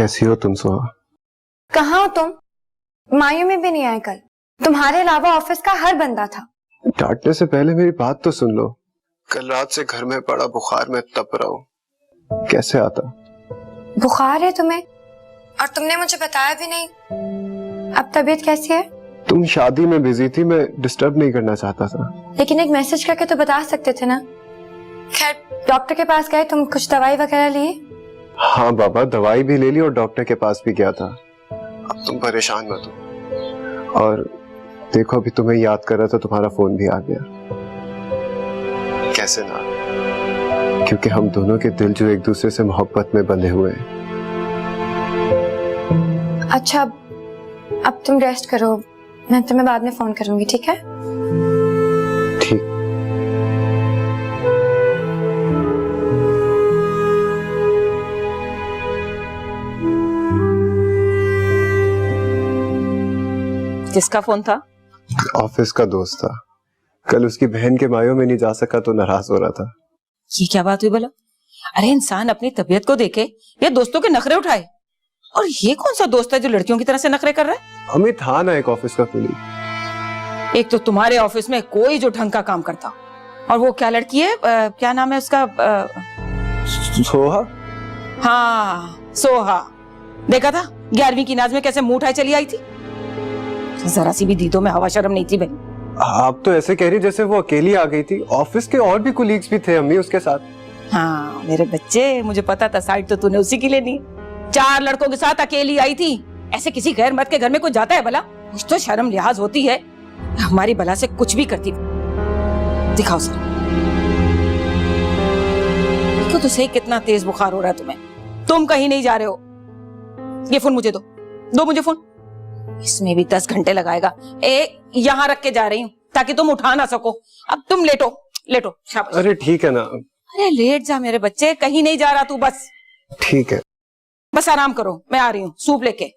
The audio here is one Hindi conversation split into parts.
कैसी हो तुम सोहा? कहाँ हो तुम? मायू में भी नहीं आए कल। तुम्हारे अलावा ऑफिस का हर बंदा था। डांटने से पहले मेरी बात तो सुन लो। कल रात से घर में पड़ा बुखार में तप रहा हूँ। कैसे आता? बुखार है तुम्हें और तुमने मुझे बताया भी नहीं। अब तबीयत कैसी है? तुम शादी में बिजी थी, मैं डिस्टर्ब नहीं करना चाहता था। लेकिन एक मैसेज करके तो बता सकते थे ना। खैर, डॉक्टर के पास गए? तुम कुछ दवाई वगैरह लिए? हाँ बाबा, दवाई भी ले ली और डॉक्टर के पास भी गया था। अब तुम परेशान मत हो। और देखो, अभी तुम्हें याद कर रहा था, तुम्हारा फोन भी आ गया। कैसे ना, क्योंकि हम दोनों के दिल जो एक दूसरे से मोहब्बत में बंधे हुए हैं। अच्छा, अब तुम रेस्ट करो, मैं तुम्हें बाद में फोन करूंगी, ठीक है? ठीक। किसका फोन था? ऑफिस का दोस्त था। कल उसकी बहन के मायों में नहीं जा सका तो नाराज हो रहा था। ये क्या बात हुई भला? अरे इंसान अपनी तबीयत को देखे या दोस्तों के नखरे उठाए? और ये कौन सा दोस्त है जो लड़कियों की तरह से नखरे कर रहा है? अमित था ना एक ऑफिस का कुलीग। एक तो तुम्हारे ऑफिस में कोई जो ढंग का काम करता, और वो क्या लड़की है, क्या नाम है उसका? सोहा? हाँ, सोहा। देखा था 11वीं की नाज में कैसे मुंह उठाए चली आई थी। जरा सी भी दीदों में हवा शर्म नहीं थी भाई। आप तो ऐसे कह रही जैसे वो अकेली आ गई थी। ऑफिस के और भी कुलीग्स भी थे अम्मी उसके साथ। हाँ मेरे बच्चे, मुझे पता था साइड तो तूने उसी की लेनी। 4 लड़कों के साथ अकेली आई थी। ऐसे किसी गैर मर्द के घर में कोई जाता है भला? कुछ तो शर्म लिहाज होती है। हमारी भला से कुछ भी करती। दिखाओ सर, देखो तो सही कितना तेज बुखार हो रहा है तुम्हें। तुम कहीं नहीं जा रहे हो। ये फोन मुझे दो मुझे फोन। इसमें भी 10 घंटे लगाएगा। यहाँ रख के जा रही हूँ ताकि तुम उठा ना सको। अब तुम लेटो शाबाश। अरे ठीक है ना। अरे लेट जा मेरे बच्चे, कहीं नहीं जा रहा तू, बस ठीक है। बस आराम करो, मैं आ रही हूँ सूप लेके।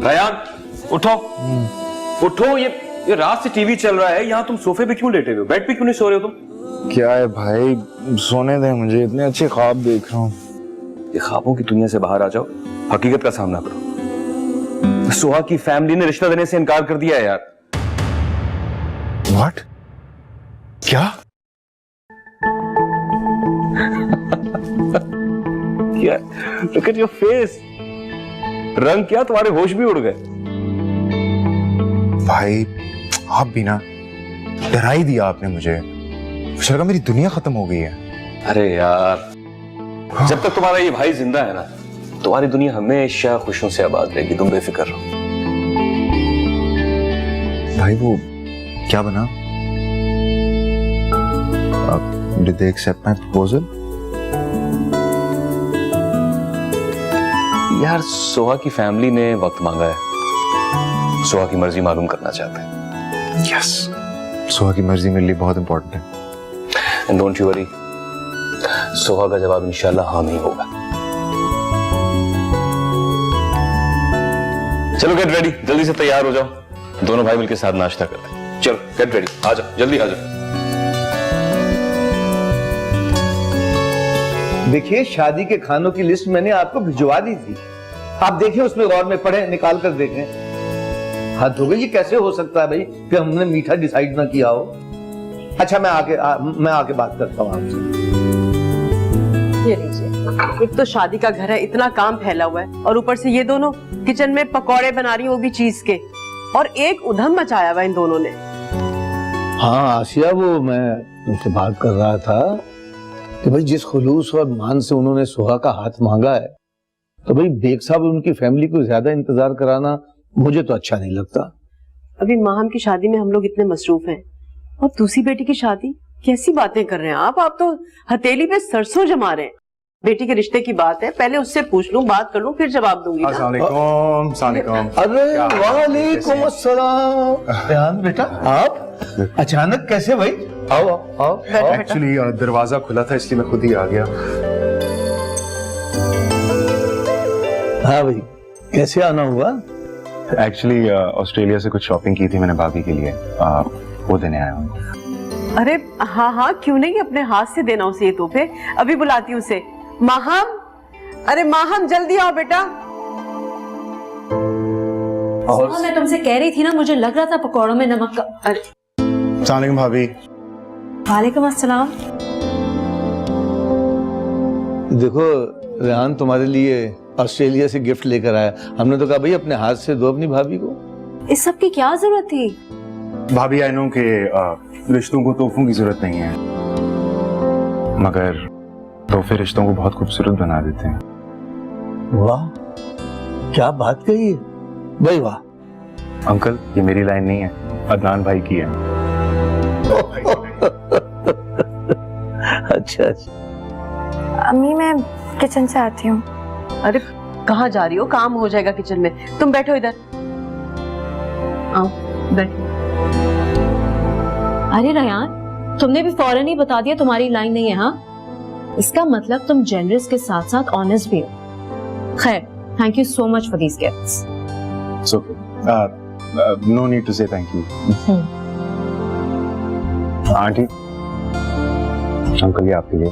रयान उठो। ये रात से टीवी चल रहा है, यहाँ तुम सोफे पे क्यों लेटे हुए हो? बेड पे क्यों नहीं सो रहे हो तुम? क्या है भाई, सोने दे मुझे, इतने अच्छे ख्वाब देख रहा हूँ। ये ख्वाबों की दुनिया से बाहर आ जाओ, हकीकत का सामना करो। सोहा की फैमिली ने रिश्ता देने से इनकार कर दिया है यार। What? क्या? क्या? Look at your face. रंग क्या, तुम्हारे होश भी उड़ गए। भाई आप भी ना, डरा ही दिया आपने मुझे। मुझे लगा मेरी दुनिया खत्म हो गई है। अरे यार, जब तक तुम्हारा ये भाई जिंदा है ना, तुम्हारी दुनिया हमेशा खुशियों से आबाद रहेगी, तुम बेफिक्र रहो। भाई वो क्या बना? Did they accept my proposal? यार सोहा की फैमिली ने वक्त मांगा है, सोहा की मर्जी मालूम करना चाहते हैं। Yes. सोहा की मर्जी मेरे लिए बहुत इंपॉर्टेंट है। And don't you worry, Soha का जवाब इंशाल्लाह हाँ नहीं होगा। चलो गेट रेडी, जल्दी से तैयार हो जाओ। दोनों भाई मिलकर साथ नाश्ता करते हैं। चलो गेट रेडी, आ जाओ, जल्दी आ जाओ। देखिए, शादी के खानों की लिस्ट मैंने आपको भिजवा दी थी। आप देखिए, उसमें गौर में पढ़े, निकाल कर देखें। हद हो गई, ये कैसे हो सकता है भाई कि हमने मीठा डिसाइड ना किया हो। अच्छा, मैं आके बात करता हूँ आपसे। ये लीजिए, एक तो शादी का घर है, इतना काम फैला हुआ है, और ऊपर से ये दोनों किचन में पकौड़े बना रही हैं, वो भी चीज के, और एक उधम मचाया हुआ इन दोनों ने। हाँ आसिया, वो मैं तुमसे बात कर रहा था कि भाई जिस खुलूस और मान से उन्होंने सोहा का हाथ मांगा है, तो भाई बेग साहब उनकी फैमिली को ज्यादा इंतजार कराना मुझे तो अच्छा नहीं लगता। अभी माहम की शादी में हम लोग इतने मसरूफ हैं, और दूसरी बेटी की शादी, कैसी बातें कर रहे हैं आप तो हथेली पे सरसों जमा रहे हैं। बेटी के रिश्ते की बात है, पहले उससे पूछ लूं, बात कर लूं, फिर जवाब दूंगी ना। अस्सलाम वालेकुम, अस्सलाम वालेकुम। अरे वालेकुम अस्सलाम। रेहान बेटा, आप अचानक कैसे भाई? आओ आओ आओ। एक्चुअली दरवाजा खुला था इसलिए मैं खुद ही आ गया। हाँ भाई, कैसे आना हुआ? एक्चुअली ऑस्ट्रेलिया से कुछ शॉपिंग की थी मैंने भाभी के लिए, वो देने आया हूँ। अरे हाँ हाँ, क्यों नहीं, अपने हाथ से देना उसे ये तोहफे। अभी बुलाती हूँ उसे। माहम, अरे माहम जल्दी आओ बेटा। और मैं तुमसे कह रही थी ना, मुझे लग रहा था पकौड़ों में नमक का। अरे अस्सलाम वालेकुम भाभी। वालेकुम अस्सलाम। देखो रेहान तुम्हारे लिए ऑस्ट्रेलिया से गिफ्ट लेकर आया। हमने तो कहा भाई अपने हाथ से दो अपनी भाभी को। इस सब की क्या जरूरत थी? भाभी आई नो के रिश्तों को तोहफों की जरूरत नहीं है, मगर तोहफे रिश्तों को बहुत खूबसूरत बना देते हैं। वाह, क्या बात कही है भाई, वाह। अंकल, ये मेरी लाइन नहीं है, अदनान भाई की है। अच्छा अच्छा। अम्मी मैं किचन से आती हूँ। अरे कहाँ जा रही हो? काम हो जाएगा किचन में, तुम बैठो इधर। आओ बैठो। अरे रयान, तुमने भी फौरन ही बता दिया तुम्हारी लाइन नहीं है। हाँ, इसका मतलब तुम जेनरस के साथ साथ ऑनेस्ट भी हो। खैर, thank you so much for these gifts. It's okay. No need to say thank you. Aunty, uncle ये आपके लिए।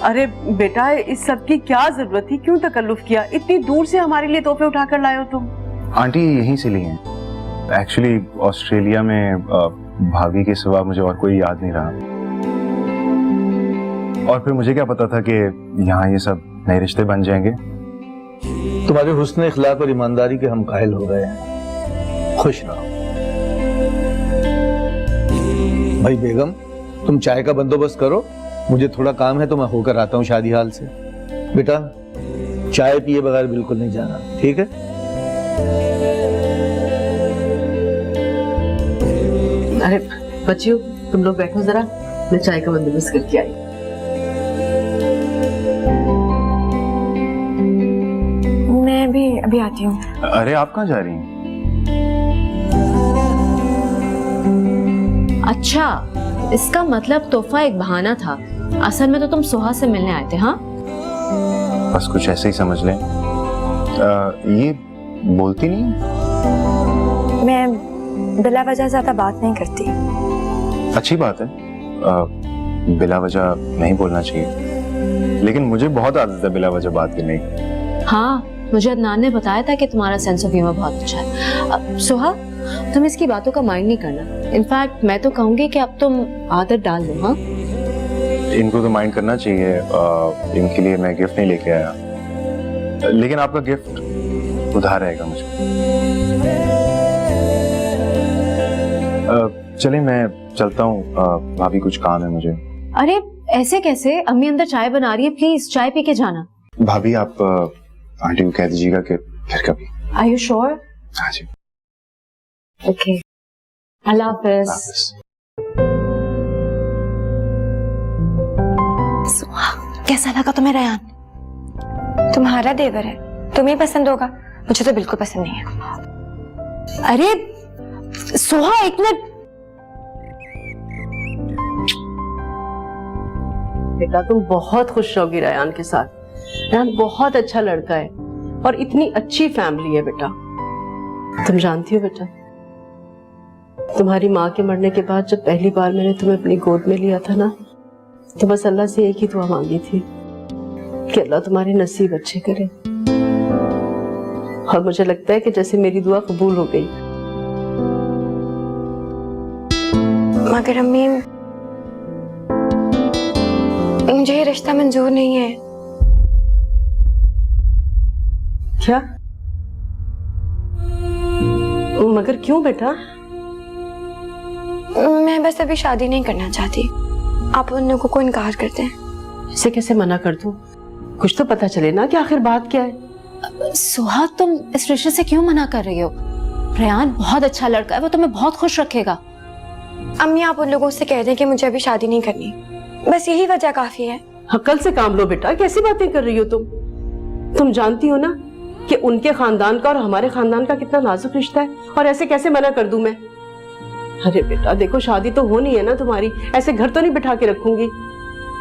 अरे बेटा, इस सब की क्या जरूरत थी? क्यों तकल्लुफ किया? इतनी दूर से हमारे लिए तोहफे उठाकर लाए हो तुम। आंटी यहीं से लिए हैं। एक्चुअली ऑस्ट्रेलिया में भाभी के सिवा मुझे और कोई याद नहीं रहा, और फिर मुझे क्या पता था कि यहाँ ये सब नए रिश्ते बन जाएंगे। तुम्हारे हुस्न इखलाक और ईमानदारी के हम कायल हो गए हैं। खुश रहो भाई। बेगम, तुम चाय का बंदोबस्त करो, मुझे थोड़ा काम है तो मैं होकर आता हूँ शादी हाल से। बेटा, चाय पिए बगैर बिल्कुल नहीं जाना, ठीक है? अरे बच्चियों, तुम लोग बैठो जरा, मैं चाय का बंदोबस्त करके आई। मैं भी अभी आती हूँ। अरे आप कहाँ जा रही हैं? अच्छा, इसका मतलब तोहफा एक बहाना था, असल में तो तुम सुहा से मिलने आए थे। हाँ, बस कुछ ऐसे ही समझ लें। ये बोलती नहीं? मैं बिला वजह ज्यादा बात नहीं करती। अच्छी बात है, बिला वजह नहीं बोलना चाहिए, लेकिन मुझे बहुत आदत है बिला वजह बात करने की। हाँ, मुझे अदनान ने बताया था कि तुम्हारा सेंस ऑफ ह्यूमर बहुत अच्छा है। सुहा, तुम इसकी बातों का माइंड नहीं करना। इनफैक्ट मैं तो कहूंगी कि अब तुम आदत डाल दो। हाँ, इनको तो माइंड करना चाहिए। इनके लिए मैं गिफ्ट नहीं लेके आया, लेकिन आपका गिफ्ट उधार रहेगा मुझे। चलिए मैं चलता हूँ, भाभी कुछ काम है मुझे। अरे ऐसे कैसे? अम्मी अंदर चाय बना रही है, प्लीज चाय पी के जाना। भाभी आप आंटी को कह दीजिएगा कि फिर कभी। Are you sure? हाँ जी। ओके, अल्लाह हाफिज। कैसा लगा तुम्हें रयान? तुम्हारा देवर है, तुम्हें पसंद होगा, मुझे तो बिल्कुल पसंद नहीं है। अरे सुहा, एक मिनट। बेटा, तुम बहुत खुश रहोगी रयान के साथ। रयान बहुत अच्छा लड़का है और इतनी अच्छी फैमिली है बेटा। तुम जानती हो बेटा, तुम्हारी माँ के मरने के बाद जब पहली बार मैंने तुम्हें अपनी गोद में लिया था ना, तो बस अल्लाह से एक ही दुआ मांगी थी कि अल्लाह तुम्हारे नसीब अच्छे करे। और मुझे लगता है कि जैसे मेरी दुआ कबूल हो गई। मगर अम्मी, मुझे ये रिश्ता मंजूर नहीं है। क्या? मगर क्यों बेटा? मैं बस अभी शादी नहीं करना चाहती। आप उन लोगों को इनकार करते हैं। इसे कैसे मना कर दूं? कुछ तो पता चले ना कि आखिर बात क्या है। सुहा, तुम इस रिश्ते से क्यों मना कर रही हो? रेयान बहुत अच्छा लड़का है, वो तुम्हें बहुत खुश रखेगा। अम्मी आप उन लोगों से कह दें कि मुझे अभी शादी नहीं करनी, बस यही वजह काफी है। अक्ल से काम लो बेटा, कैसी बातें कर रही हो तुम जानती हो ना कि उनके खानदान का और हमारे खानदान का कितना नाजुक रिश्ता है, और ऐसे कैसे मना कर दूं मैं? अरे बेटा देखो, शादी तो होनी है ना तुम्हारी, ऐसे घर तो नहीं बिठा के रखूंगी।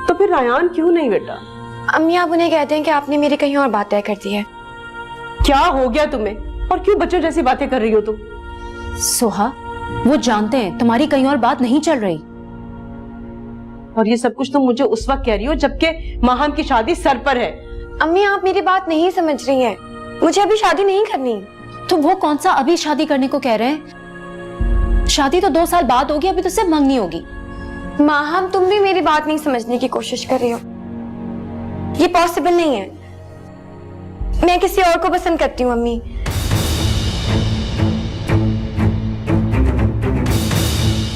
तो फिर रायान क्यों नहीं बेटा? अम्मी आप उन्हें कहते हैं कि आपने मेरी कहीं और बात तय कर दी है। क्या हो गया तुम्हें, और क्यों बच्चों जैसी बातें कर रही हो तुम? सोहा, वो जानते हैं तुम्हारी कहीं और बात नहीं चल रही। और ये सब कुछ तुम मुझे उस वक्त कह रही हो जबकि माहम की शादी सर पर है। अम्मी आप मेरी बात नहीं समझ रही हैं, मुझे अभी शादी नहीं करनी। तो वो कौन सा अभी शादी करने को कह रहे हैं? शादी तो 2 साल बाद होगी, अभी तो सिर्फ मंगनी होगी। माहम तुम भी मेरी बात नहीं समझने की कोशिश कर रही हो, ये पॉसिबल नहीं है। मैं किसी और को पसंद करती हूँ अम्मी।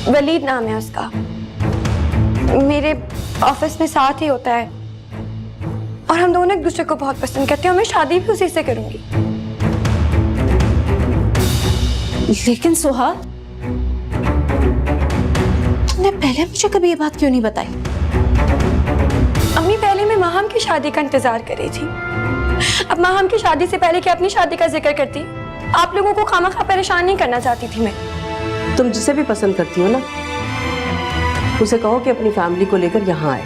वलीद नाम है उसका, मेरे ऑफिस में साथ ही होता है और हम दोनों एक दूसरे को बहुत पसंद करते हैं और मैं शादी भी उसी से करूंगी। लेकिन सोहा, तुमने पहले मुझे कभी ये बात क्यों नहीं बताई? अम्मी पहले मैं माहम की शादी का इंतजार कर रही थी, अब माहम की शादी से पहले क्या अपनी शादी का जिक्र करती? आप लोगों को खामखा परेशान नहीं करना चाहती थी मैं। तुम जिसे भी पसंद करती हो ना, उसे कहो कि अपनी फैमिली को लेकर यहाँ आए,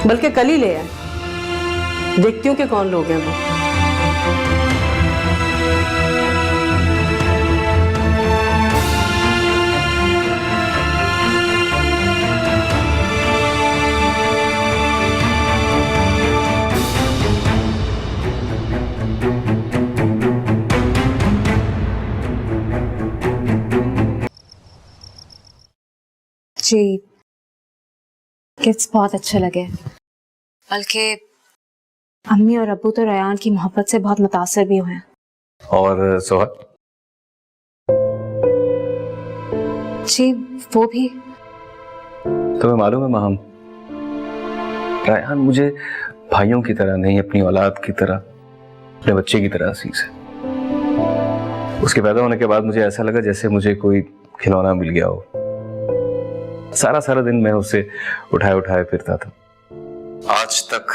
बल्कि कल ही ले आए। देखती हूँ कि कौन लोग हैं वो। जी, गिफ्ट्स बहुत अच्छे लगे, बल्कि अम्मी और अब्बू तो रेयान की मोहब्बत से बहुत मुतासर भी हुए हैं। और सोहा? जी वो भी। तुम्हें मालूम है माहम, रेयान मुझे भाइयों की तरह नहीं, अपनी औलाद की तरह, अपने बच्चे की तरह अजीज है। उसके पैदा होने के बाद मुझे ऐसा लगा जैसे मुझे कोई खिलौना मिल गया हो। सारा दिन मैं उसे उठाए उठाए फिरता था। आज तक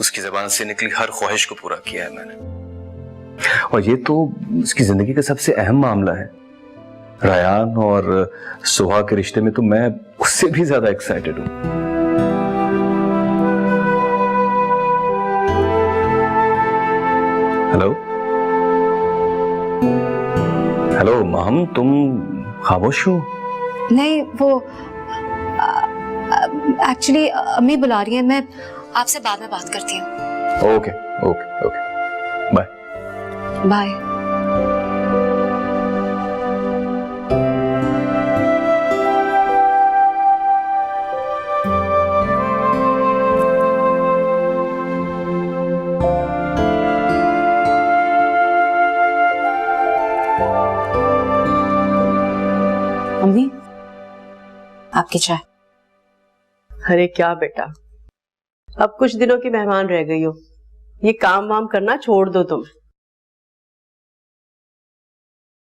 उसकी जुबान से निकली हर ख्वाहिश को पूरा किया है मैंने, और ये तो उसकी जिंदगी का सबसे अहम मामला है। रेयान और सोहा के रिश्ते में तो मैं उससे भी ज्यादा एक्साइटेड हूं। हेलो माहम, तुम खामोश हो? नहीं, वो एक्चुअली अम्मी बुला रही है, मैं आपसे बाद में बात करती हूँ। Okay okay okay, bye bye. अम्मी, आपकी चाय। अरे क्या बेटा, अब कुछ दिनों की मेहमान रह गई हो, ये काम वाम करना छोड़ दो तुम।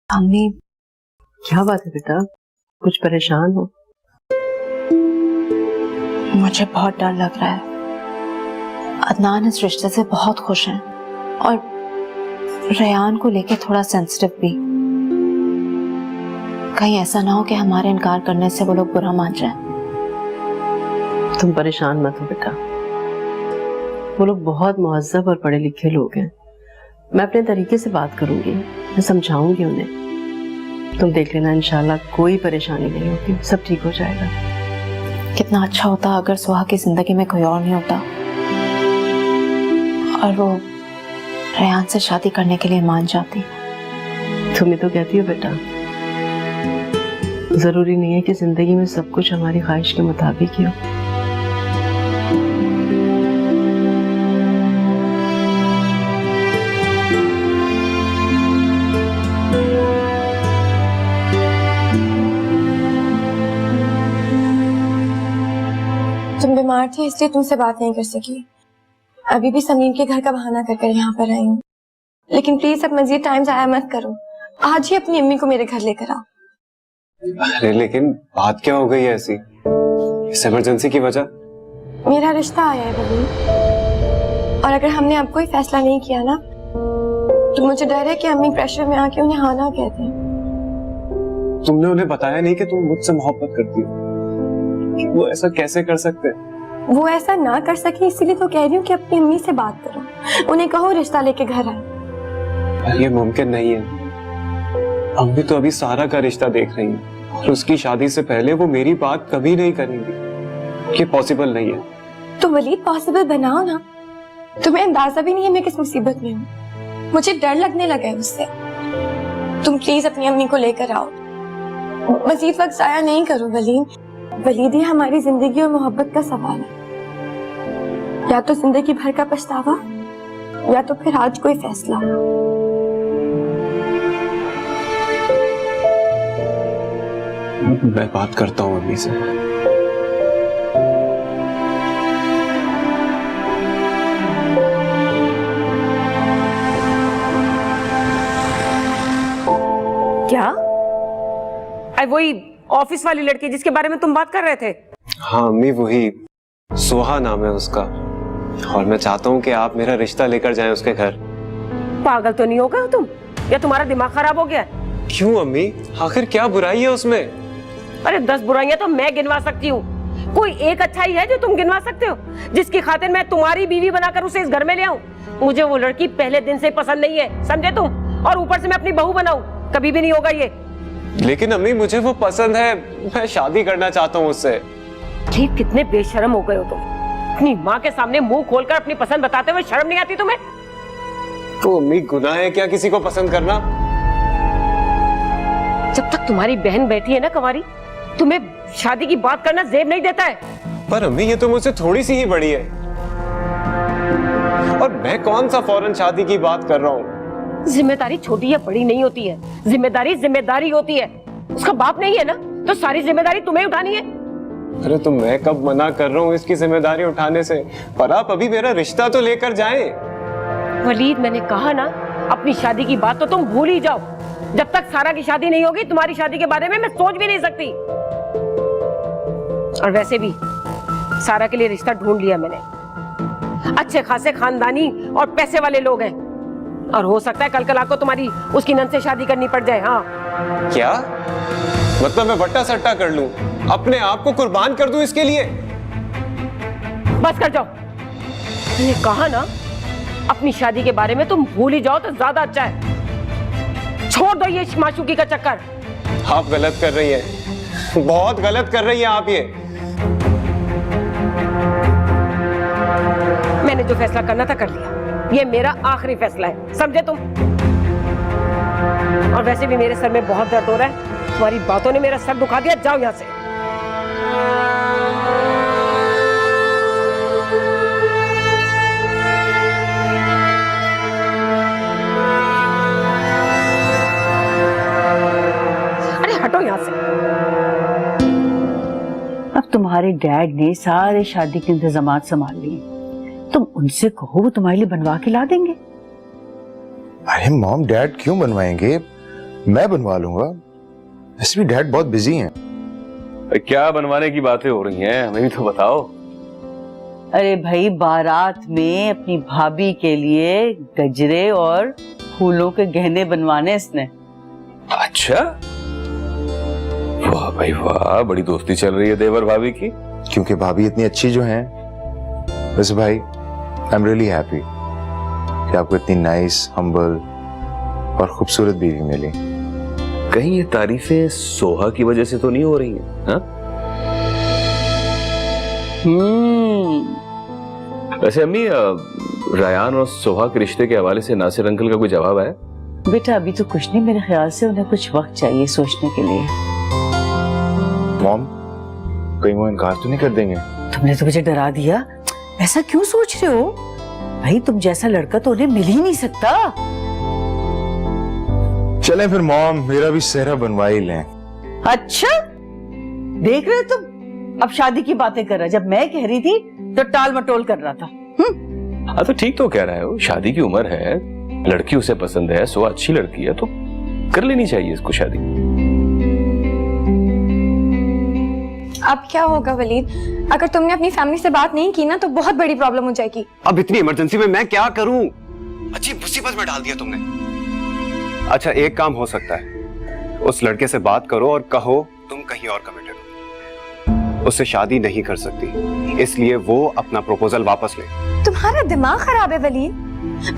अम्मी, क्या बात है बेटा, कुछ परेशान हो? मुझे बहुत डर लग रहा है। अदनान इस रिश्ते से बहुत खुश हैं और रेयान को लेके थोड़ा सेंसिटिव भी। कहीं ऐसा ना हो कि हमारे इनकार करने से वो लोग बुरा मान जाएं। तुम परेशान मत हो बेटा, वो लोग बहुत मुहज्जब और पढ़े लिखे लोग हैं। मैं अपने तरीके से बात करूंगी, मैं समझाऊंगी उन्हें। तुम देख लेना, इंशाल्लाह कोई परेशानी नहीं होगी, सब ठीक हो जाएगा। कितना अच्छा होता अगर सुहा की जिंदगी में कोई और नहीं होता और वो रेयान से शादी करने के लिए मान जाती। तुम ही तो कहती हो बेटा, जरूरी नहीं है कि जिंदगी में सब कुछ हमारी ख्वाहिश के मुताबिक ही हो। तुम बीमार थी इसलिए तुमसे बात नहीं कर सकी। अभी भी समीम के घर का बहाना कर यहाँ पर आई हूँ, लेकिन प्लीज अब मजीद टाइम जाया मत करो। आज ही अपनी अम्मी को मेरे घर लेकर आओ। अरे लेकिन बात क्या हो गई है ऐसी, इस इमरजेंसी की वजह? मेरा रिश्ता आया है वलीद, और अगर हमने अब कोई फैसला नहीं किया ना तो मुझे डर है कि अम्मी प्रेशर में आके उन्हें हाँ ना कहते हैं। तुमने उन्हें बताया नहीं कि तुम मुझसे मोहब्बत करती हो? वो ऐसा कैसे कर सकते हैं? वो ऐसा ना कर सके इसीलिए तो कह रही हूँ कि अपनी अम्मी से बात करो, उन्हें कहो रिश्ता लेके घर आए। ये मुमकिन नहीं है। अम्मी तो अभी सारा का रिश्ता देख रही है और उसकी शादी से पहले वो मेरी बात कभी नहीं करेंगी। ये पॉसिबल नहीं है। तो वलीद पॉसिबल बनाओ ना। तुम्हें अंदाजा भी नहीं है मैं किस मुसीबत में हूँ। मुझे डर लगने लगा है उससे। तुम प्लीज अपनी अम्मी को लेकर आओ। मजीद वक्त जाया नहीं करो वलीद। वलीद, ये हमारी जिंदगी और मोहब्बत का सवाल है। या तो जिंदगी भर का पछतावा या तो फिर आज कोई फैसला। मैं बात करता हूँ अम्मी से। क्या? वही ऑफिस वाली लड़की जिसके बारे में तुम बात कर रहे थे? हाँ अम्मी, वही सोहा नाम है उसका, और मैं चाहता हूँ कि आप मेरा रिश्ता लेकर जाएं उसके घर। पागल तो नहीं हो गए हो तुम, या तुम्हारा दिमाग खराब हो गया? क्यों अम्मी, आखिर क्या बुराई है उसमें? अरे 10 बुराइयां तो मैं गिनवा सकती हूँ, कोई एक अच्छाई है जो तुम गिनवा सकते हो जिसकी खातिर मैं तुम्हारी बीवी बनाकर उसे इस घर में ले आऊं? मुझे वो लड़की पहले दिन से पसंद नहीं है, समझे तुम? और ऊपर से मैं अपनी बहू बनाऊं, कभी भी नहीं होगा ये। लेकिन अम्मी मुझे वो पसंद है, मैं शादी करना चाहता हूँ उससे। ये कितने बेशर्म हो गए हो तुम। अपनी माँ के सामने मुंह खोलकर अपनी पसंद बताते हुए शर्म नहीं आती तुम्हें? तो अम्मी गुनाह है क्या किसी को पसंद करना? जब तक तुम्हारी बहन बैठी है ना कंवारी, तुम्हें शादी की बात करना जेब नहीं देता है। पर अम्मी ये तो मुझसे थोड़ी सी ही बड़ी है, और मैं कौन सा फौरन शादी की बात कर रहा हूँ। जिम्मेदारी छोटी या बड़ी नहीं होती है, जिम्मेदारी जिम्मेदारी होती है। उसका बाप नहीं है ना, तो सारी जिम्मेदारी तुम्हें उठानी है। अरे तो मैं कब मना कर रहा हूँ इसकी जिम्मेदारी उठाने से? पर आप अभी मेरा रिश्ता तो लेकर जाएं। वलीद, मैंने कहा ना, अपनी शादी की बात तो तुम भूल ही जाओ। जब तक सारा की शादी नहीं होगी, तुम्हारी शादी के बारे में मैं सोच भी नहीं सकती। और वैसे भी सारा के लिए रिश्ता ढूंढ लिया मैंने। अच्छे खासे खानदानी और पैसे वाले लोग हैं, और हो सकता है कल कल आपको तुम्हारी उसकी नंद से शादी करनी पड़ जाए। हाँ क्या मतलब मैं वट्टा सट्टा कर लूं, अपने आप को कुर्बान कर दूं इसके लिए? बस कर जाओ, मैंने कहा ना, अपनी शादी के बारे में तुम भूल ही जाओ तो ज्यादा अच्छा है। छोड़ दो ये माशूकी का चक्कर। आप गलत कर रही हैं, बहुत गलत कर रही हैं आप। ये मैंने जो फैसला करना था कर लिया, ये मेरा आखिरी फैसला है, समझे तुम? और वैसे भी मेरे सर में बहुत दर्द हो रहा है, तुम्हारी बातों ने मेरा सर दुखा दिया। जाओ यहां से। अरे हटो यहां से। अब तुम्हारे डैड ने सारे शादी के इंतजामात संभाल लिए, तुम उनसे कहो वो तुम्हारे लिए बनवा के ला देंगे। अरे मॉम, डैड क्यों बनवाएंगे, मैं बनवा लूंगा। वैसे भी डैड बहुत बिजी हैं। क्या बनवाने की बातें हो रही हैं, हमें भी तो बताओ। अरे भाई, बारात में अपनी भाभी के लिए गजरे और फूलों के गहने बनवाने इसने। अच्छा, वाह भाई वाह, बड़ी दोस्ती चल रही है देवर भाभी की। क्योंकि भाभी इतनी अच्छी जो हैं। वैसे भाई, आई एम रियली हैप्पी कि आपको इतनी नाइस, हम्बल और खूबसूरत बीवी मिली। कहीं ये तारीफें सोहा की वजह से तो नहीं हो रही हैं? हाँ? वैसे अम्मी, रायान और सोहा के रिश्ते के हवाले से नासिर अंकल का कोई जवाब है? बेटा अभी तो कुछ नहीं, मेरे ख्याल से उन्हें कुछ वक्त चाहिए सोचने के लिए। मॉम, कहीं वो इनकार तो नहीं कर देंगे? तुमने तो मुझे डरा दिया। ऐसा क्यों सोच रहे हो भाई, तुम जैसा लड़का तो उन्हें मिल ही नहीं सकता। चलें फिर मॉम, मेरा भी सेहरा बनवा ही लें। अच्छा, देख रहे हो तुम, अब शादी की बातें कर रहा। जब मैं कह रही थी तो टाल मटोल कर रहा था। हाँ तो ठीक तो कह रहा है, वो शादी की उम्र है, लड़की उसे पसंद है, सोहा अच्छी लड़की है, तो कर लेनी चाहिए इसको शादी। अब क्या होगा वलीद, अगर तुमने अपनी फैमिली से बात नहीं की ना तो बहुत बड़ी प्रॉब्लम हो जाएगी। अब इतनी इमरजेंसी में मैं क्या करूं? अजीब मुसीबत में डाल दिया तुमने। अच्छा, एक काम हो सकता है, उस लड़के से बात करो और कहो तुम कहीं और कमिटेड हो, उससे शादी नहीं कर सकती, इसलिए वो अपना प्रपोजल वापस ले। तुम्हारा दिमाग खराब है वलीद,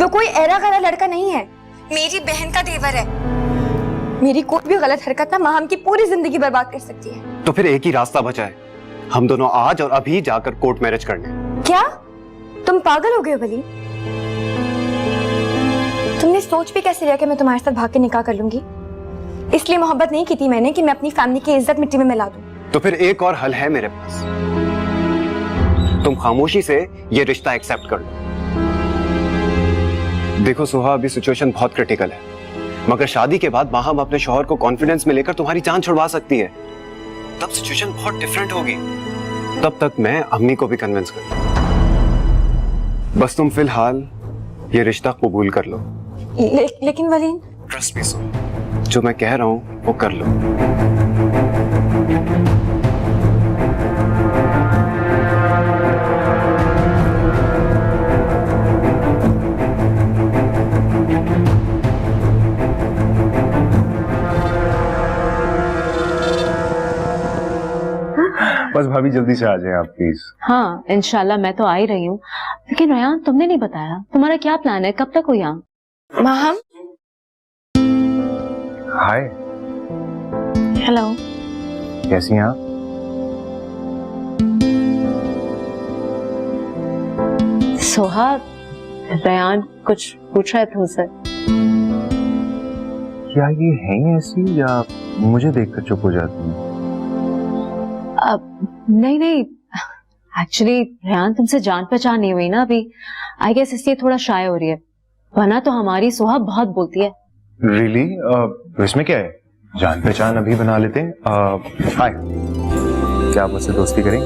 वो कोई ऐरा गैरा लड़का नहीं है, मेरी बहन का देवर है। मेरी कोई भी गलत हरकत ना माहम की पूरी जिंदगी बर्बाद कर सकती है। तो फिर एक ही रास्ता बचा है, हम दोनों आज और अभी जाकर कोर्ट मैरिज करने। क्या तुम पागल हो गए हो वलीद? तुमने सोच भी कैसे लिया कि मैं तुम्हारे साथ भाग के निकाह कर लूंगी? इसलिए मोहब्बत नहीं की थी मैंने कि मैं अपनी फैमिली की इज्जत मिट्टी में मिला दूं। तो फिर एक और हल है मेरे पास, तुम खामोशी से ये रिश्ता एक्सेप्ट कर लो। देखो सुहा, अभी सिचुएशन बहुत क्रिटिकल है, मगर शादी के बाद माहम अपने शौहर को कॉन्फिडेंस में लेकर तुम्हारी जान छुड़वा सकती है, तब सिचुएशन बहुत डिफरेंट होगी। तब तक मैं अम्मी को भी कन्विंस कर लूं। बस तुम फिलहाल ये रिश्ता कबूल कर लो। लेकिन वलीद, ट्रस्ट मी सुहा, जो मैं कह रहा हूं वो कर लो। बस भाभी जल्दी से आ जाए आप प्लीज। हाँ इंशाल्लाह, मैं तो आ ही रही हूँ। लेकिन रेहान, तुमने नहीं बताया तुम्हारा क्या प्लान है, कब तक हो यहाँ? माहम। हाय, हेलो। कैसी हैं आप? सोहा, रेहान कुछ पूछ रहे थे उनसे। क्या ये है ऐसी या मुझे देखकर चुप हो जाती है? नहीं नहीं, एक्चुअली रेहान तुमसे जान पहचान नहीं हुई ना अभी, आई गेस इसलिए थोड़ा शाय हो रही है, वरना तो हमारी सोहा बहुत बोलती है। रियली? इसमें क्या है, जान पहचान अभी बना लेते हैं। हाय, क्या आप मुझसे दोस्ती करेंगे?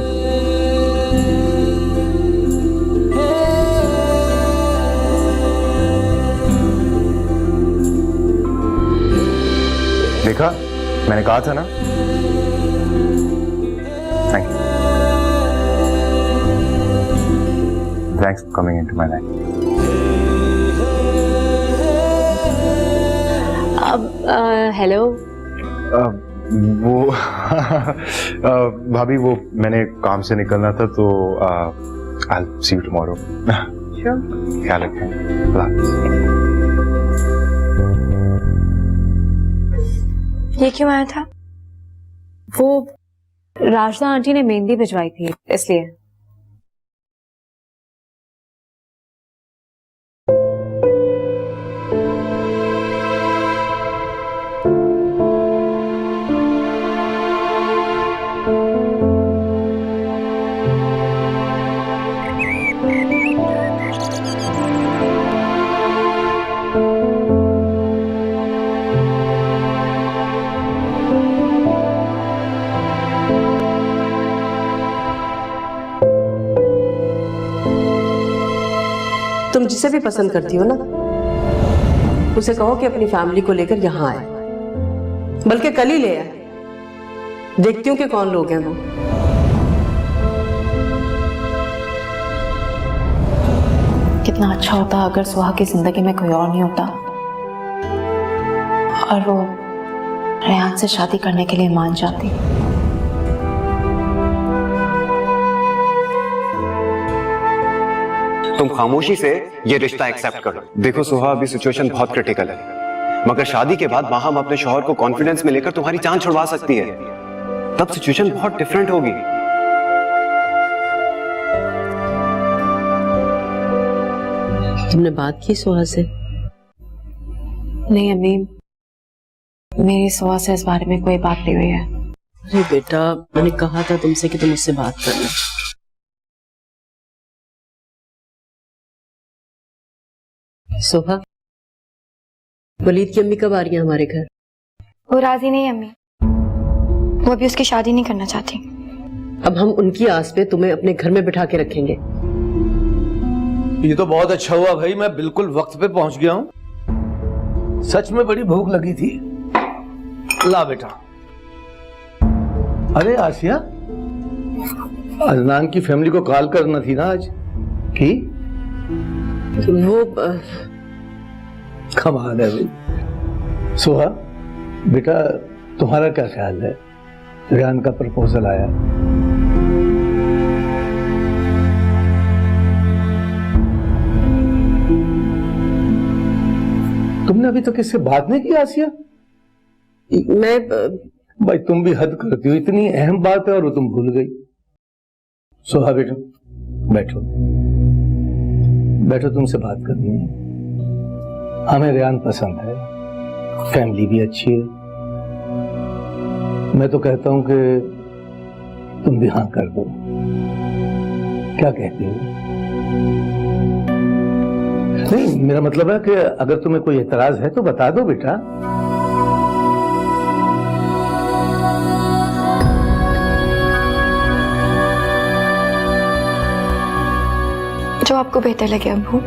देखा, मैंने कहा था ना। Thank you, thanks for coming into my life. Hello. वो भाभी, वो मैंने काम से निकलना था तो I will see you tomorrow. ख्याल रखें। ये क्यों आया था? वो राजदा आंटी ने मेहंदी भिजवाई थी इसलिए। तुम जिसे भी पसंद करती हो ना, उसे कहो कि अपनी फैमिली को लेकर यहाँ आए, बल्कि कल ही ले आए। देखती हूँ कि कौन लोग हैं वो। कितना अच्छा होता अगर सुहा की जिंदगी में कोई और नहीं होता और वो रेहान से शादी करने के लिए मान जाती। तुम खामोशी से ये रिश्ता एक्सेप्ट करो। देखो सुहा, अभी सिचुएशन बहुत क्रिटिकल है, मगर शादी के बाद माहम अपने शौहर को कॉन्फिडेंस में लेकर तुम्हारी जान छुड़वा सकती है, तब सिचुएशन बहुत डिफरेंट होगी। तुमने बात की सोहा से? नहीं अम्मी, मेरी सुहा से इस बारे में कोई बात नहीं हुई है। अरे बेटा, मैंने कहा था तुमसे कि तुम उससे बात करना। सोहा, वलीद की अम्मी कब आ रही है हमारे घर? वो राजी नहीं अम्मी, वो अभी उसकी शादी नहीं करना चाहती। अब हम उनकी आस पे तुम्हें अपने घर में बिठा के रखेंगे। ये तो बहुत अच्छा हुआ भाई, मैं बिल्कुल वक्त पे पहुंच गया हूँ। सच में बड़ी भूख लगी थी। ला बेटा। अरे आसिया, अदनान की फैमिली को कॉल करना थी ना आज की? वो कमाल है भाई। सोहा बेटा, तुम्हारा क्या ख्याल है? रेहान का प्रपोजल आया। तुमने अभी तक इससे बात नहीं की आसिया? मैं भाई तुम भी हद करती हो, इतनी अहम बात है और वो तुम भूल गई। सोहा बेटा बैठो बैठो, तुमसे बात करनी है। हमें रेहान पसंद है, फैमिली भी अच्छी है। मैं तो कहता हूं कि तुम भी हाँ कर दो। क्या कहती हो? नहीं, मेरा मतलब है कि अगर तुम्हें कोई एतराज है तो बता दो बेटा। जो आपको बेहतर लगे अब्बू।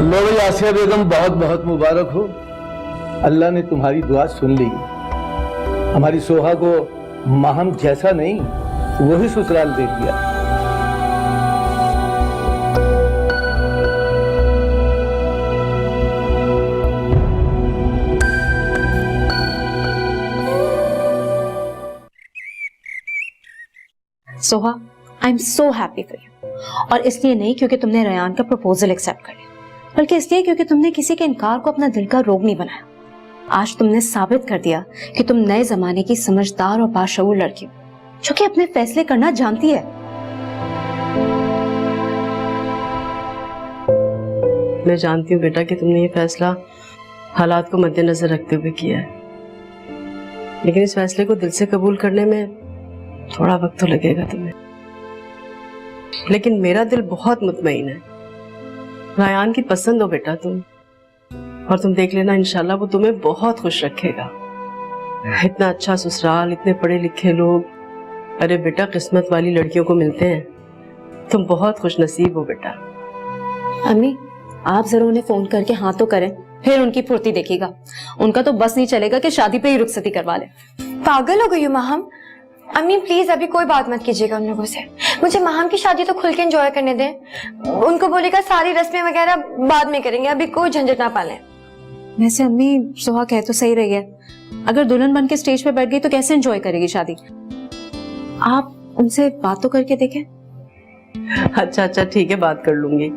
लो भाई आसिया बेगम, बहुत बहुत मुबारक हो। अल्लाह ने तुम्हारी दुआ सुन ली। हमारी सोहा को माहम जैसा नहीं वही ससुराल दे दिया। Soha, I am so happy for you. और इसलिए नहीं क्योंकि तुमने रेहान का प्रपोजल एक्सेप्ट कर लिया, बल्कि इसलिए क्योंकि तुमने किसी के इनकार को अपना दिल का रोग नहीं बनाया। आज तुमने साबित कर दिया कि तुम नए जमाने की समझदार और बाशऊर लड़की हो, जो कि अपने फैसले करना जानती है। मैं जानती हूँ बेटा कि तुमने ये फैसला हालात को मद्देनजर रखते हुए किया है, लेकिन इस फैसले को दिल से कबूल करने में थोड़ा वक्त तो लगेगा तुम्हें। लेकिन मेरा दिल बहुत मुतमईन है। रायान की पसंद हो बेटा तुम, और तुम देख लेना इंशाल्लाह वो तुम्हें बहुत खुश रखेगा। इतना अच्छा ससुराल, इतने पढ़े लिखे लोग, अरे बेटा किस्मत वाली लड़कियों को मिलते हैं। तुम बहुत खुश नसीब हो बेटा। अम्मी, आप जरूर उन्हें फोन करके हाँ तो करें, फिर उनकी फुर्ती देखिएगा। उनका तो बस नहीं चलेगा कि शादी पे ही रुखसती करवा ले। पागल हो गई हो माहम। अम्मी प्लीज अभी कोई बात मत कीजिएगा उन लोगों से। मुझे माहम की शादी तो खुल के एंजॉय करने दें। उनको बोलेगा सारी रस्में वगैरह बाद में करेंगे, अभी कोई झंझट ना पालें। वैसे अम्मी, सोहा कह तो सही रही है, अगर दुल्हन बन के स्टेज पे बैठ गई तो कैसे एंजॉय करेगी शादी? आप उनसे बात तो करके देखें। अच्छा अच्छा ठीक है, बात कर लूंगी।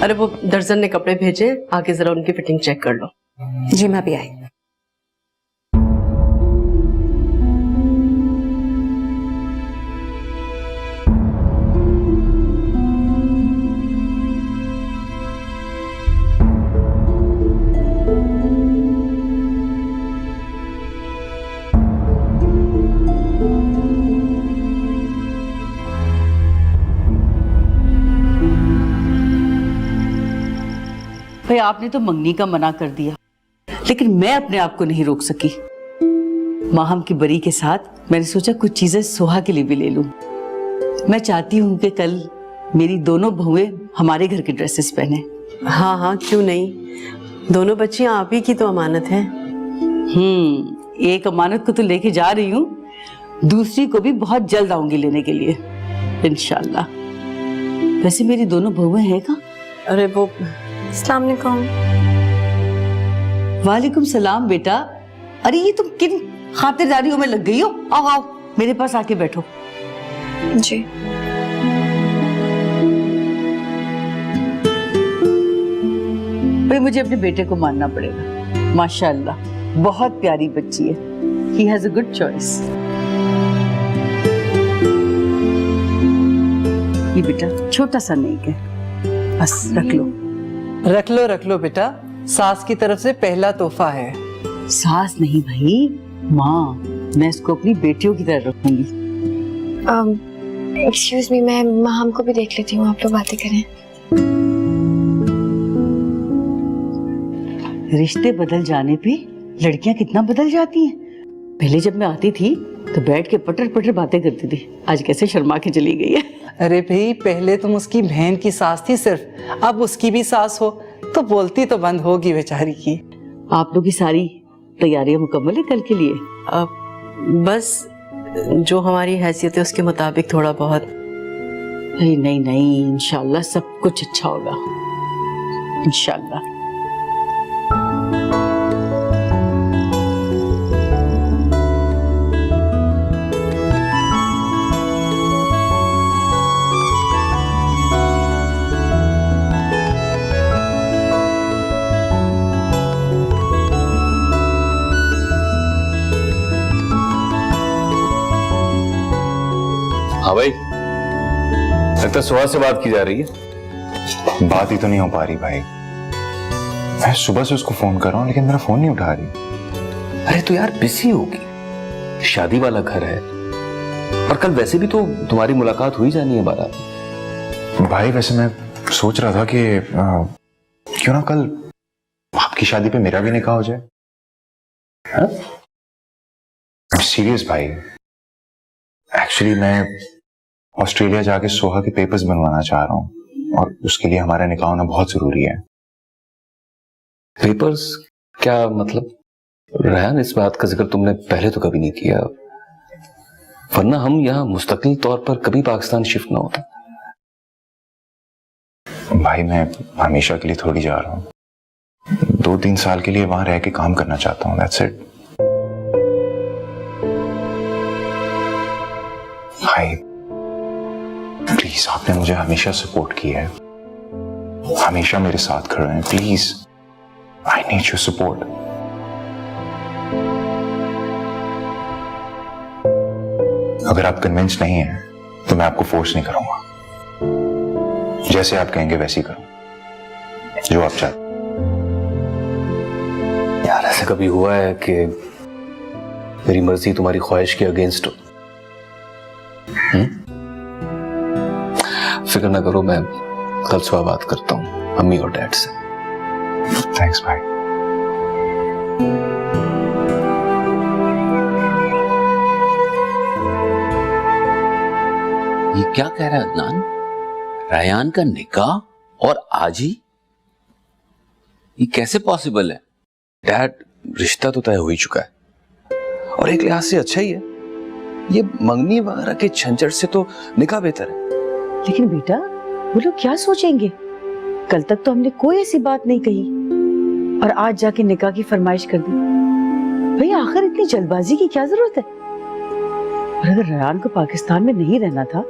अरे वो दर्जन ने कपड़े भेजे, आके जरा उनकी फिटिंग चेक कर लो। जी मैं भी आई। भाई आपने तो मंगनी का मना कर दिया, लेकिन मैं अपने आप को नहीं रोक सकी। माहम की बरी के साथ मैंने सोचा कुछ चीजें सोहा के लिए भी ले लूं। मैं चाहती हूँ कि कल मेरी दोनों बहुएं हमारे घर की ड्रेसेस पहने। हाँ हाँ क्यों नहीं, दोनों बच्चियां आप ही की तो अमानत है। एक अमानत को तो लेके जा रही हूँ, दूसरी को भी बहुत जल्द आऊंगी लेने के लिए इंशाल्लाह। वैसे मेरी दोनों बहुएं हैं कहाँ? अरे वो अस्सलाम वालेकुम। वालेकुम सलाम बेटा। अरे ये तुम किन खातिरदारियों में लग गई हो? आओ आओ मेरे पास आके बैठो। जी भाई मुझे अपने बेटे को मानना पड़ेगा, माशाल्लाह बहुत प्यारी बच्ची है। He has a good choice। ये बेटा छोटा सा नहीं है, बस रख लो बेटा, सास की तरफ से पहला तोहफा है। सास नहीं भाई, माँ। मैं इसको अपनी बेटियों की तरह रखूंगी। एक्सक्यूज मी, मैं माहम को भी देख लेती हूँ, आप लोग बातें करें। रिश्ते बदल जाने पे लड़कियां कितना बदल जाती हैं। पहले जब मैं आती थी तो बैठ के पटर पटर बातें करती थी, आज कैसे शर्मा के चली गई है। अरे भाई, पहले तुम उसकी बहन की सास थी सिर्फ, अब उसकी भी सास हो तो बोलती तो बंद होगी बेचारी की। आप लोग की सारी तैयारियां मुकम्मल है कल के लिए? बस जो हमारी हैसियत है उसके मुताबिक थोड़ा बहुत। अरे नहीं नहीं, इंशाल्लाह सब कुछ अच्छा होगा, इंशाल्लाह। हाँ भाई, लगता है सुहा से बात की जा रही है। बात ही तो नहीं हो पा रही भाई। मैं सुबह से उसको फोन कर रहा हूँ लेकिन मेरा फोन नहीं उठा रही। अरे तो यार बिजी होगी, शादी वाला घर है, और कल वैसे भी तो तुम्हारी मुलाकात हुई जानी है बारात। भाई वैसे मैं सोच रहा था कि क्यों ना कल आपकी शादी पे मेरा भी निकाह हो जाए। सीरियस भाई, एक्चुअली मैं ऑस्ट्रेलिया जाके सोहा के पेपर्स बनवाना चाह रहा हूँ और उसके लिए हमारा निकाह होना बहुत जरूरी है। पेपर्स? क्या मतलब? रेहान, इस बात का जिक्र तुमने पहले तो कभी नहीं किया, वरना हम यहाँ मुस्तकिल तौर पर कभी पाकिस्तान शिफ्ट ना होता। भाई मैं हमेशा के लिए थोड़ी जा रहा हूँ, 2-3 साल के लिए वहां रह के काम करना चाहता हूँ, दैट्स इट। भाई प्लीज, आपने मुझे हमेशा सपोर्ट किया है, हमेशा मेरे साथ खड़े हैं, please I need your support. अगर आप कन्विंस नहीं हैं तो मैं आपको फोर्स नहीं करूंगा, जैसे आप कहेंगे वैसे ही करूं, जो आप चाहते। यार ऐसा कभी हुआ है कि मेरी मर्जी तुम्हारी ख्वाहिश के अगेंस्ट हो? फिक्र ना करो, मैं कल सुबह बात करता हूँ मम्मी और डैड से। थैंक्स भाई। ये क्या कह रहा है अदनान? रायान का निकाह और आज ही? ये कैसे पॉसिबल है? डैड, रिश्ता तो तय हो ही चुका है और एक लिहाज से अच्छा ही है। ये मंगनी वगैरह के झंझट से तो निकाह बेहतर है। लेकिन बेटा, वो लोग क्या सोचेंगे? कल तक तो हमने कोई ऐसी बात नहीं कही और आज जाके निकाह की फरमाइश कर दी। भाई आखिर इतनी जल्दबाजी की क्या जरूरत है? और अगर रेहान को पाकिस्तान में नहीं रहना था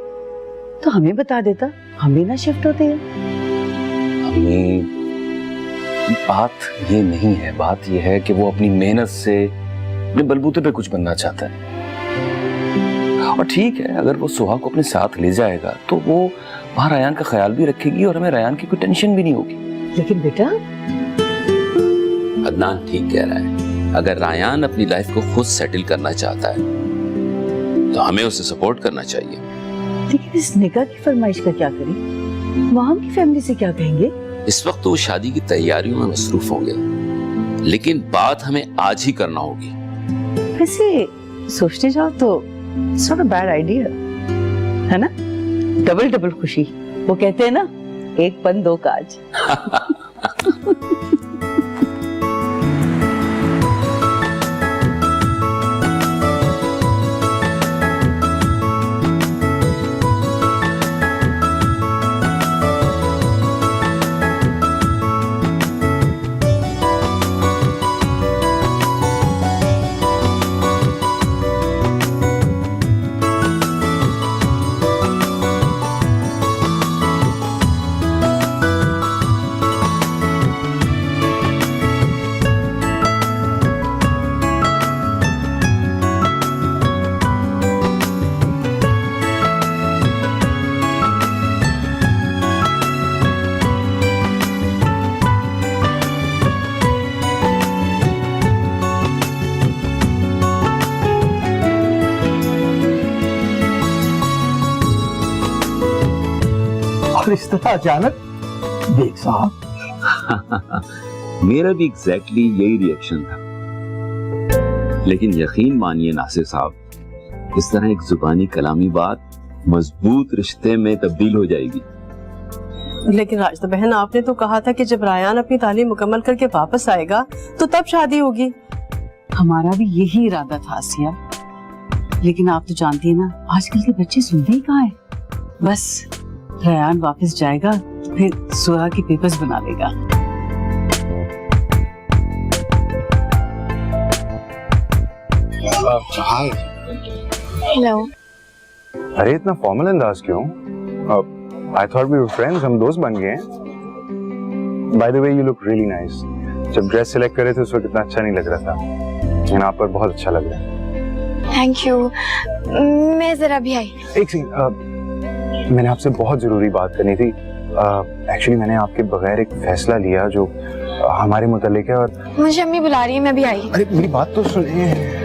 तो हमें बता देता, हम भी ना शिफ्ट होते हैं। अम्मी, बात ये नहीं है, बात ये है कि वो अपनी मेहनत से अपने बलबूते पे कुछ बनना चाहता है। और ठीक है, अगर वो सुहा को अपने साथ ले जाएगा तो वो वहां रायान का ख्याल भी रखेगी और हमें रायान की कोई टेंशन भी नहीं होगी। लेकिन बेटा, अदनान ठीक कह रहा है, अगर रायान अपनी लाइफ को खुद सेटल करना चाहता है तो हमें उसे सपोर्ट करना चाहिए। लेकिन इस निकाह की फरमाइश का क्या करें? वहां की फैमिली से क्या कहेंगे? इस वक्त तो वो शादी की तैयारियों में मसरूफ होंगे, लेकिन बात हमें आज ही करना होगी। वैसे सोचने जाओ तो it's not a bad idea, है ना? डबल डबल खुशी, वो कहते हैं ना, एक पन दो काज। और इस तरह अचानक? देख साहब, मेरा भी एग्जैक्टली यही रिएक्शन था। लेकिन यकीन मानिए नासिर साहब, इस तरह एक जुबानी कलामी बात मजबूत रिश्ते में तब्दील हो जाएगी। लेकिन राजदा बहन, आपने तो कहा था कि जब रायान अपनी तालीम मुकम्मल करके वापस आएगा तो तब शादी होगी। हमारा भी यही इरादा था आसिया, लेकिन आप तो जानती है ना, आजकल के बच्चे सुनते ही कहाँ है। बस रयान वापस जाएगा तो फिर सुहा के पेपर्स बना लेगा। हाय। हेलो। अरे इतना फॉर्मल अंदाज क्यों? I thought we were friends, हम दोस्त बन गए हैं। By the way you look really nice. जब ड्रेस सिलेक्ट करे थे उस वक्त इतना अच्छा नहीं लग रहा था, लेकिन आप पर बहुत अच्छा लग रहा है। Thank you. मैं जरा भी आई। एक सेकंड, मैंने आपसे बहुत जरूरी बात करनी थी। एक्चुअली मैंने आपके बगैर एक फैसला लिया जो हमारे मुतालिक है। और मुझे अम्मी बुला रही है, मैं भी आई। अरे मेरी बात तो सुनिए।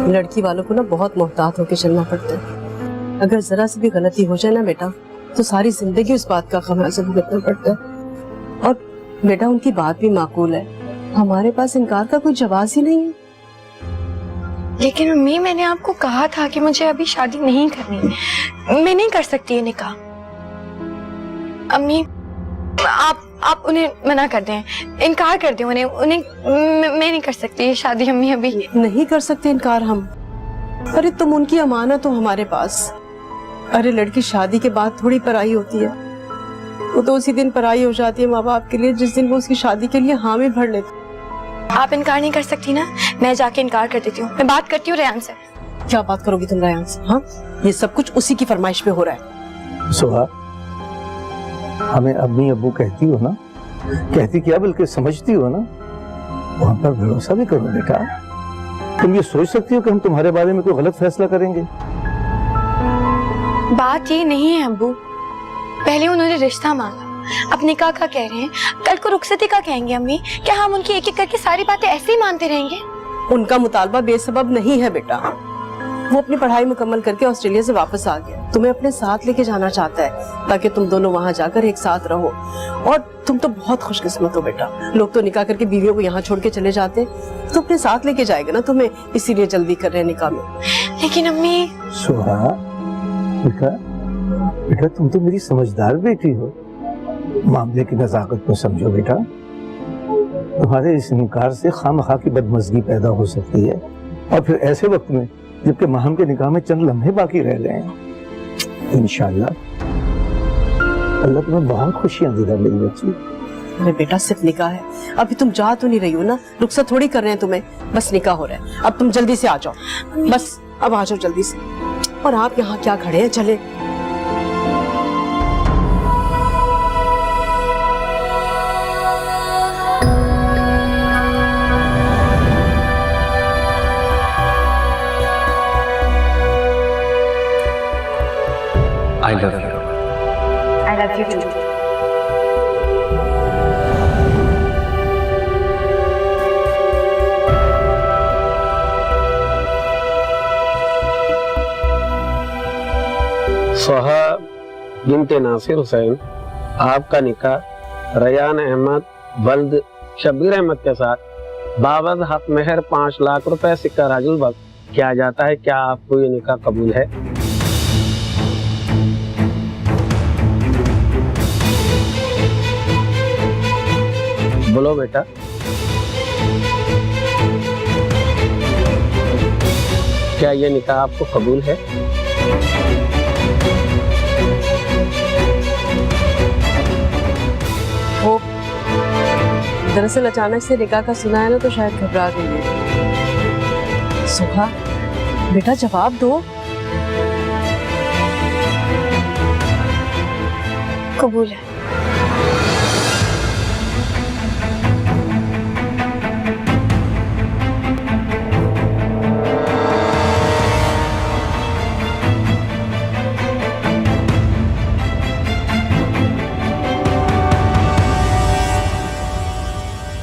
लड़की वालों को ना बहुत मोहतात होकर चलना पड़ता है। अगर जरा सी भी गलती हो जाए ना बेटा, तो सारी जिंदगी उस बात का खमियाजा भुगतना पड़ता है। और बेटा उनकी बात भी माकूल है, हमारे पास इनकार का कोई जवाब ही नहीं है। लेकिन अम्मी, मैंने आपको कहा था कि मुझे अभी शादी नहीं करनी, मैं नहीं कर सकती ये निकाह। अम्मी, आप उन्हें मना कर दें, इनकार कर दें उन्हें मैं नहीं कर सकती ये शादी अम्मी अभी। नहीं कर सकते इनकार हम। अरे तुम उनकी अमानत हो हमारे पास। अरे लड़की शादी के बाद थोड़ी पराई होती है, वो तो उसी दिन पराई हो जाती है माँ बाप के लिए जिस दिन वो उसकी शादी के लिए हामी भर लेते। आप इनकार नहीं कर सकती ना, मैं जाके इनकार कर देती हूँ। मैं बात करती हूँ रयान से। क्या बात करोगी तुम रयान से? हाँ, ये सब कुछ उसी की फरमाइश पे हो रहा है। सुहा, हमें अम्मी अब्बू कहती हो ना, कहती क्या बल्कि समझती हो ना, वहां पर भरोसा भी करो बेटा। तुम ये सोच सकती हो कि हम तुम्हारे बारे में कोई गलत फैसला करेंगे? बात ये नहीं है अब्बू, पहले उन्होंने रिश्ता मांगा, अब निकाह का कह रहे हैं, कल को रुखसती का कहेंगे अम्मी। क्या हम उनकी एक एक करके सारी बातें ऐसे ही मानते रहेंगे? उनका मुतालबा बेसबब नहीं है बेटा। वो अपनी पढ़ाई मुकम्मल करके ऑस्ट्रेलिया से वापस आ गया, तुम्हें अपने साथ लेके जाना चाहता है ताकि तुम दोनों वहाँ जाकर एक साथ रहो। और तुम तो बहुत खुशकिस्मत हो बेटा, लोग तो निकाह करके बीवियों को यहाँ छोड़ के चले जाते, तो अपने साथ लेके जाएगा ना तुम्हें, इसीलिए जल्दी कर रहे हैं निकाह में। लेकिन अम्मी। सुहा बेटा, बेटा तुम तो मेरी समझदार बेटी हो, मामले की नजाकत को समझो बेटा। तुम्हारे इस इनकार से खामखा की बदमज़गी पैदा हो सकती है, और फिर ऐसे वक्त में जबकि माहम के निकाह में चंद लम्हे बाकी रह गए हैं। इंशाअल्लाह अल्लाह तुम्हें बहुत खुशियां देगा मेरी बच्ची। अरे बेटा सिर्फ निकाह है, अभी तुम जा तो नहीं रही हो ना, रुखसत थोड़ी कर रहे हैं तुम्हें, बस निकाह हो रहा है। अब तुम जल्दी से आ जाओ, बस अब आ जाओ जल्दी से। और आप यहाँ क्या खड़े हैं, चले। I love you. I love you too. Soha बिनते Nasir Hussain, आपका निकाह रयान अहमद वल्द शब्बीर अहमद के साथ बावज हक मेहर 5 लाख रुपए सिक्का राजुल वक्त किया जाता है। क्या आपको ये निकाह कबूल है? बोलो बेटा। क्या ये निकाह आपको कबूल है? वो दरअसल अचानक से निकाह का सुना है ना, तो शायद घबरा गई है। सुहा बेटा जवाब दो। कबूल है।